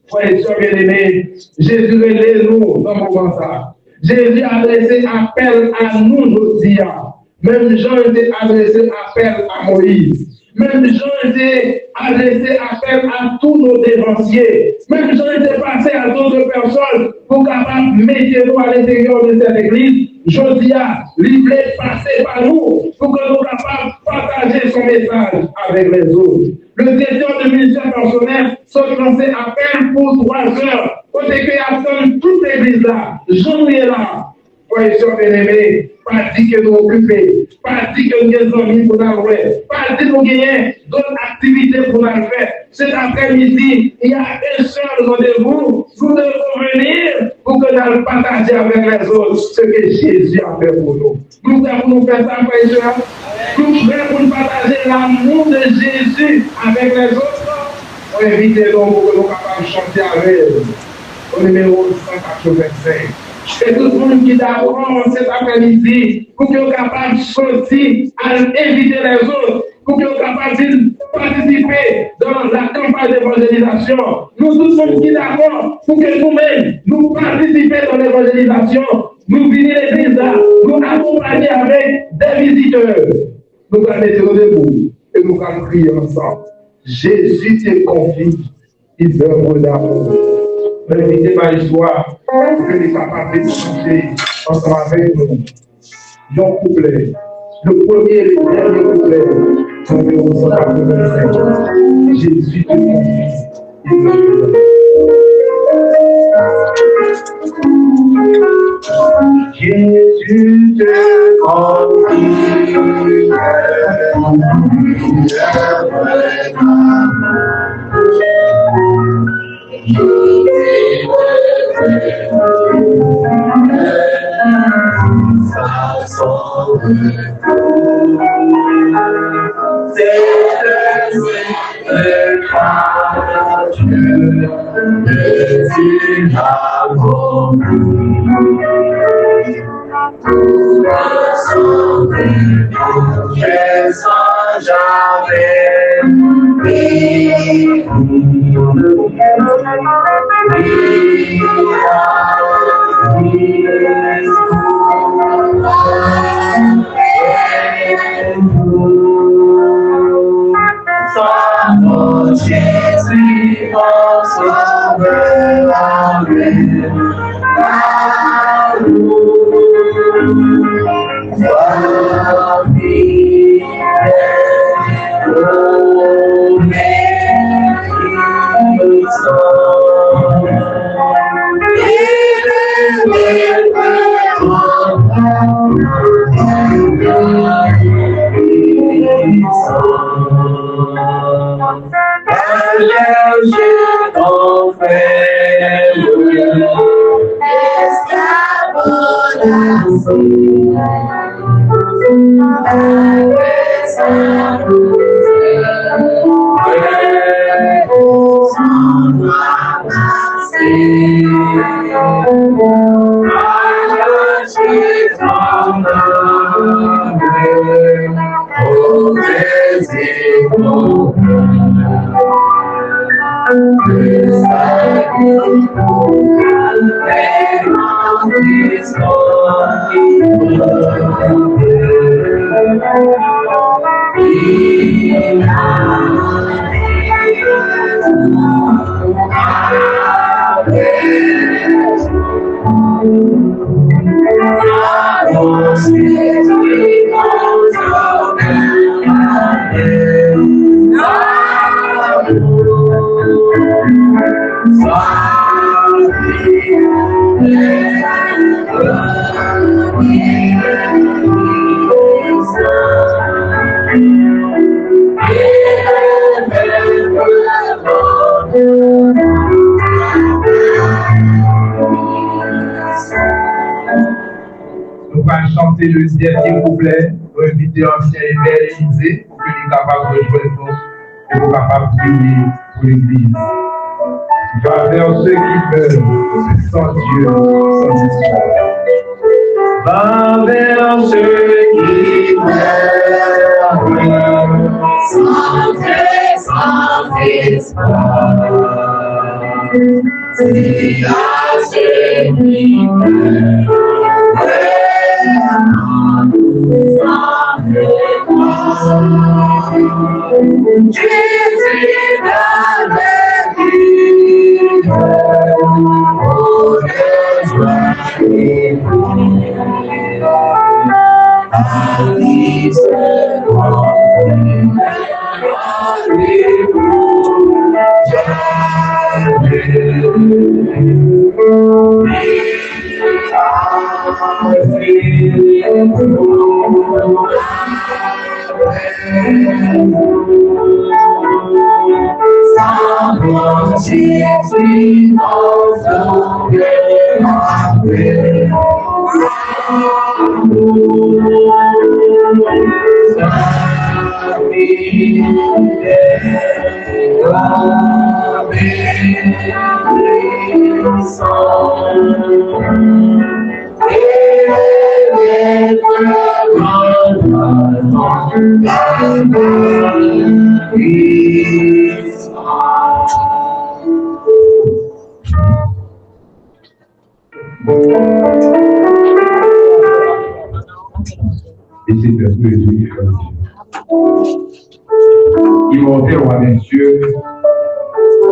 Speaker 1: Frères et sœurs bien-aimés, Jésus relève nous dans le moment ça. Jésus a adressé appel à nous aujourd'hui. Même Jean était adressé appel à Moïse. Même Jean était adressé appel à tous nos dévanciers. Même Jean était passé à d'autres personnes pour capables de mettre nous à l'intérieur de cette église. Josia, il voulait passer par nous pour que nous capables de partager son message avec les autres. Le directeur de ministère personnel se lançait à peine pour 3 heures. Au début, attendre toute l'église là. Jean est là. Frères et sœurs bien-aimés, pas dit que nous occupons, pas dit que nous avons des amis pour nous faire, pas dit que nous avons d'autres activités pour nous faire. Cet après-midi, il y a un seul rendez-vous. Nous devons venir pour que nous partagions avec les autres ce que Jésus a fait pour nous. Nous devons faire ça, frères et sœurs. Nous devons partager l'amour de Jésus avec les autres. On invite nous pour que nous soyons capables de chanter avec eux. Au numéro 185. Et tout le monde qui est d'accord cet après-midi pour qu'ils soient capables de sortir, à inviter les autres, pour qu'ils soient capables de participer dans la campagne d'évangélisation. Nous tous sommes qui d'accord pour que nous-mêmes, nous participions dans l'évangélisation. Nous venons l'église là, nous accompagner avec des visiteurs. Nous allons mettre debout et nous allons prier ensemble. Jésus te confie, il œuvre d'amour. Invité par l'histoire, pour que les capables de chanter ensemble avec nous. Un couplet, le premier et le dernier couplet, numéro 185. Jésus te confie, il œuvre d'amour. Jésus te confie, il œuvre d'amour. Chanter le dernier couplet pour inviter ancien et père Élysée pour qu'il soit capable de rejoindre nous et pour capable de prier pour l'Église. Va vers ceux qui meurent sans Dieu, sans espoir. Va vers ceux qui meurent sans Dieu, sans espoir. C'est à ceux qui meurent. Sans Immortel roi des cieux,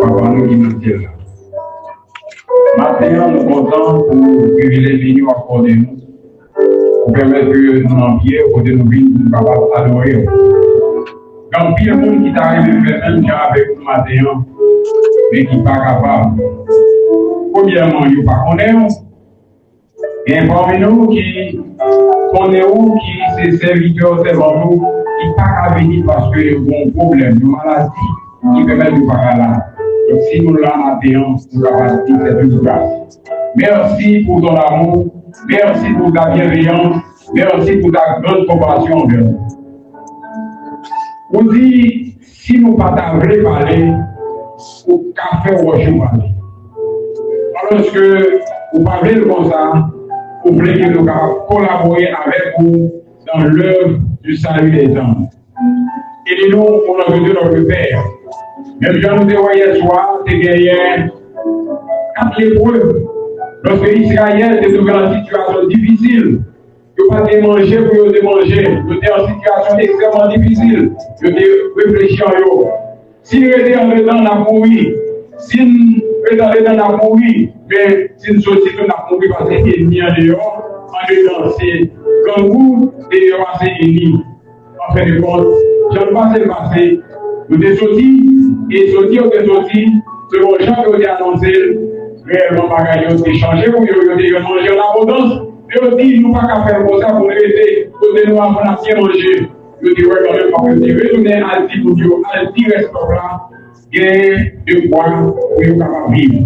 Speaker 1: papa nous immortel. Maintenant, nous comptons pour privilégier nous, accorder nous, pour permettre que nous envier, pour que nous puissions adorer. Quand pire monde qui t'arrive de faire un job avec nous maintenant, mais qui n'est pas capable. Premièrement, il n'y a pas qu'on est. Et parmi nous qui connaissons qui se serviteurs devant nous, qui ne pas qu'à venir parce qu'il y a un problème, une maladie qui permet de pas là. Donc si nous l'avons maintenant, nous avons dit c'est une grâce. Merci pour ton amour, merci pour ta bienveillance, merci pour ta grande compassion envers nous. Vous dites, si nous ne pas parler, au café ou au parler. Alors que vous parlez comme ça, vous voulez que nous collaborer avec vous dans l'œuvre du salut des hommes. Et nous, on a besoin de notre Père. Même Jean nous disait hier soir, c'est derrière 4 épreuves. Lorsque Israël était dans une situation difficile, ils n'ont pas manger pour eux manger. Ils étaient en situation extrêmement difficile. Ils étaient réfléchis en eux. Si nous étions en dedans, on a mouru. Si nous étions en dedans, on a mouru. Mais si nous sommes en dedans, on a mouru parce que c'est ennemi en dehors. En dedans, c'est comme vous, et dehors, c'est ennemi. En fin de compte, je ne sais pas ce qui s'est passé. Nous sommes sortis, et sortis, on est sortis, selon Jean qui a annoncé, réellement, bagaille a changé, pour que nous manger en abondance. Mais on dit, nous ne pouvons pas faire comme ça pour nous aider, pour nous avoir bien manger. Nous disons, quand même, parce que si vous retournez à l'Alti pour Dieu, à l'Alti restaurant, il y a de quoi pour nous capables vivre.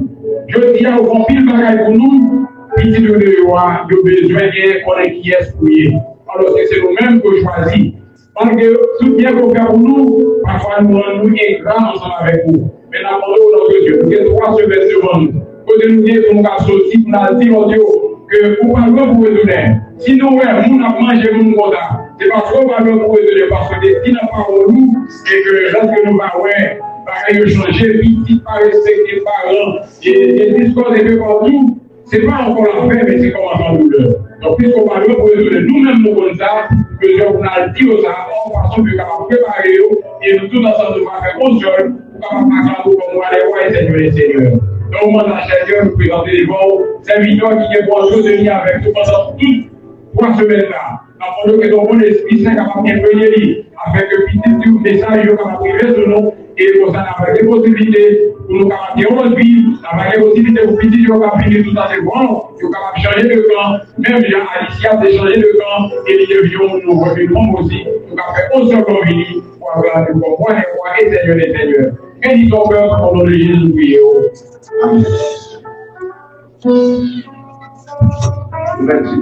Speaker 1: Je dis à vous, pile bagaille pour nous, puis si nous devons, nous besoin de connaître qui est pour y. Alors que c'est nous-mêmes qui choisissons. Parce que tout bien qu'on fait pour nous, parfois nous ingrats ensemble avec vous. Mais nous avons notre Dieu, nous avons 3 semaines devant nous. Côté nous dire qu'on va sortir pour nous dire, Dieu, que vous ne pouvez pas vous redonner. Sinon, nous avons mangé nous comme ça. C'est parce qu'on va nous redonner, parce que les petits n'ont pas pour nous, et que lorsque nous allons changer, petit pas respecter les parents, et les discours des deux partout, ce n'est pas encore la paix, mais c'est comment en douleur. Donc, puisqu'on va nous redonner nous-mêmes nous comme ça, que Dieu vous a dit aux gens, en façon de préparer, et nous tous ensemble, nous allons faire un seul, pour acclamer comme nous allons voir les Seigneurs. Donc, moi, dans chaque heure, nous présentons les bons serviteurs qui est bon soutenir avec nous pendant toutes 3 semaines-là. Nous que ton bon esprit saint capable d'imprégner, afin que petit message soit capable de priver sur nous, et pour ça, nous avons des possibilités pour nous capables de aujourd'hui, nous avons des possibilités pour petit nous capable de tout ça, c'est bon, nous capables de changer de camp, même Jean Alicia de changer de camp, et nous devions nous revenir aussi, nous avons fait un seul convenu pour avoir le bon roi des rois et Seigneur des seigneurs. Bénis ton cœur au nom de Jésus, prions. Amen. Merci,